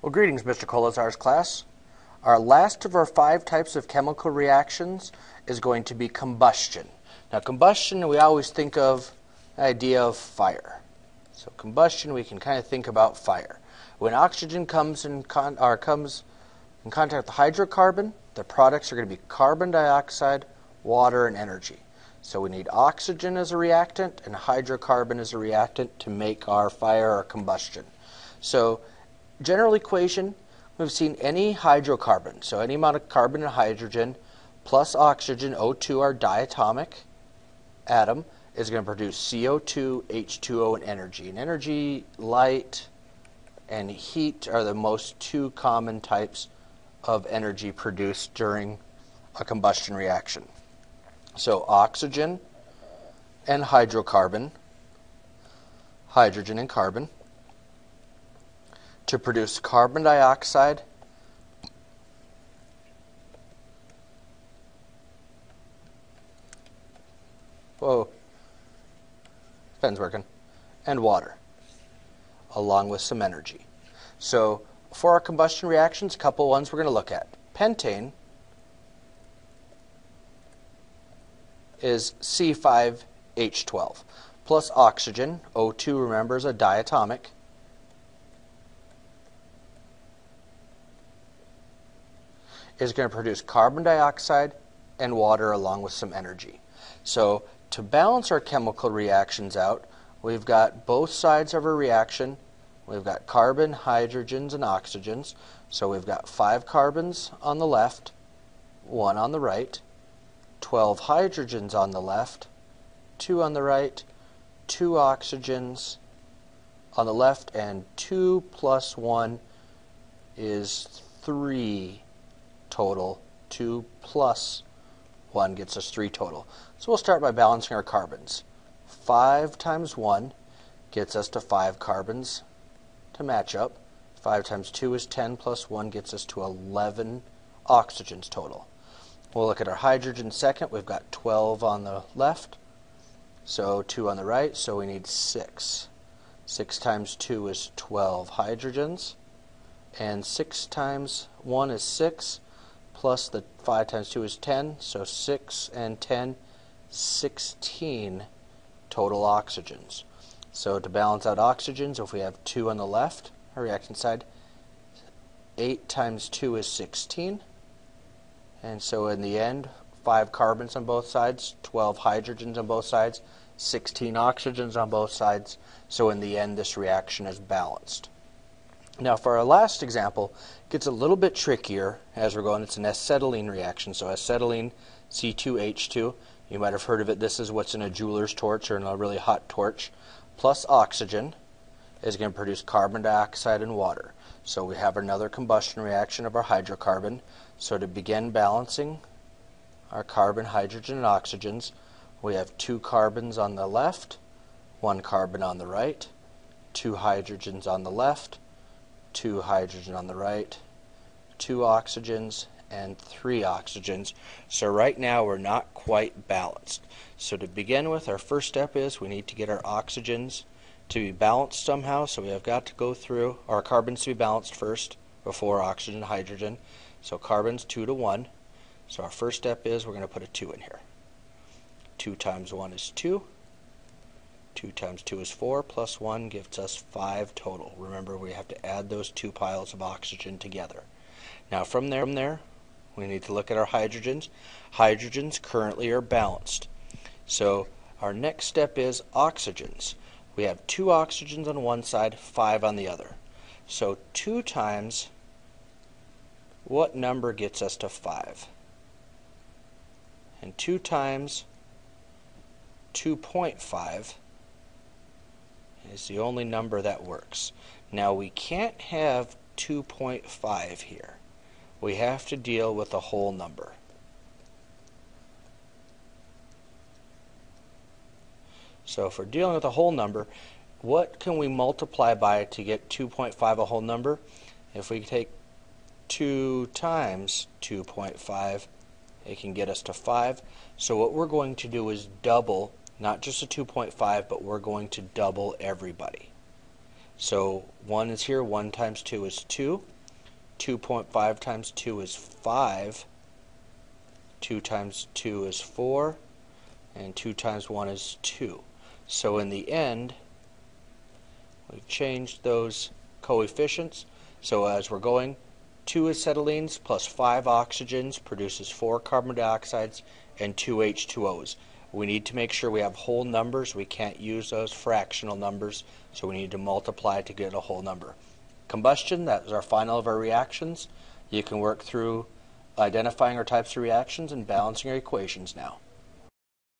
Well, greetings, Mr. Kolazar's class. Our last of our 5 types of chemical reactions is going to be combustion. Now, combustion, we always think of the idea of fire. So combustion, we can kind of think about fire. When oxygen comes in contact with hydrocarbon, the products are going to be carbon dioxide, water, and energy. So we need oxygen as a reactant and hydrocarbon as a reactant to make our fire or combustion. So general equation, we've seen any hydrocarbon, so any amount of carbon and hydrogen plus oxygen, O2, our diatomic atom, is going to produce CO2, H2O, and energy. And energy, light, and heat are the most 2 common types of energy produced during a combustion reaction. So oxygen and hydrocarbon, hydrogen and carbon, to produce carbon dioxide pen's working, and water, along with some energy. So for our combustion reactions, a couple ones we're going to look at. Pentane is C5H12 plus oxygen, O2, remember, is a diatomic, is going to produce carbon dioxide and water along with some energy. So to balance our chemical reactions out, we've got both sides of our reaction. We've got carbon, hydrogens, and oxygens. So we've got 5 carbons on the left, 1 on the right, 12 hydrogens on the left, 2 on the right, 2 oxygens on the left, and 2 plus 1 is 3 total. 2 plus 1 gets us 3 total. So we'll start by balancing our carbons. 5 times 1 gets us to 5 carbons to match up. 5 times 2 is 10, plus 1 gets us to 11 oxygens total. We'll look at our hydrogen second. We've got 12 on the left, so 2 on the right, so we need 6. 6 times 2 is 12 hydrogens, and 6 times 1 is 6, plus the 5 times 2 is 10, so 6 and 10, 16 total oxygens. So to balance out oxygens, if we have 2 on the left, our reaction side, 8 times 2 is 16. And so in the end, 5 carbons on both sides, 12 hydrogens on both sides, 16 oxygens on both sides. So in the end, this reaction is balanced. Now for our last example, it gets a little bit trickier as we're going. It's an acetylene reaction. So acetylene, C2H2. You might have heard of it. This is what's in a jeweler's torch or in a really hot torch. Plus oxygen is going to produce carbon dioxide and water. So we have another combustion reaction of our hydrocarbon. So to begin balancing our carbon, hydrogen, and oxygens, we have 2 carbons on the left, 1 carbon on the right, 2 hydrogens on the left, 2 hydrogen on the right, 2 oxygens, and 3 oxygens. So right now we're not quite balanced. So to begin with, our first step is we need to get our oxygens to be balanced somehow. So we have got to go through our carbons to be balanced first before oxygen and hydrogen. So carbons 2 to 1. So our first step is we're going to put a 2 in here. 2 times 1 is 2. 2 times 2 is 4, plus 1 gives us 5 total. Remember, we have to add those 2 piles of oxygen together. Now from there, we need to look at our hydrogens. Hydrogens currently are balanced. So our next step is oxygens. We have 2 oxygens on one side, 5 on the other. So 2 times what number gets us to 5? And 2 times 2.5 is the only number that works. Now we can't have 2.5 here. We have to deal with a whole number. So if we're dealing with a whole number, what can we multiply by to get 2.5 a whole number? If we take 2 times 2.5, it can get us to 5. So what we're going to do is double, not just a 2.5, but we're going to double everybody. So 1 is here, 1 times 2 is 2, 2.5 times 2 is 5. 2 times 2 is 4. And 2 times 1 is 2. So in the end, we've changed those coefficients. So as we're going, 2 acetylenes plus 5 oxygens produces 4 carbon dioxides and 2 H2Os. We need to make sure we have whole numbers. We can't use those fractional numbers, so we need to multiply to get a whole number. Combustion, that is our final of our reactions. You can work through identifying our types of reactions and balancing our equations now.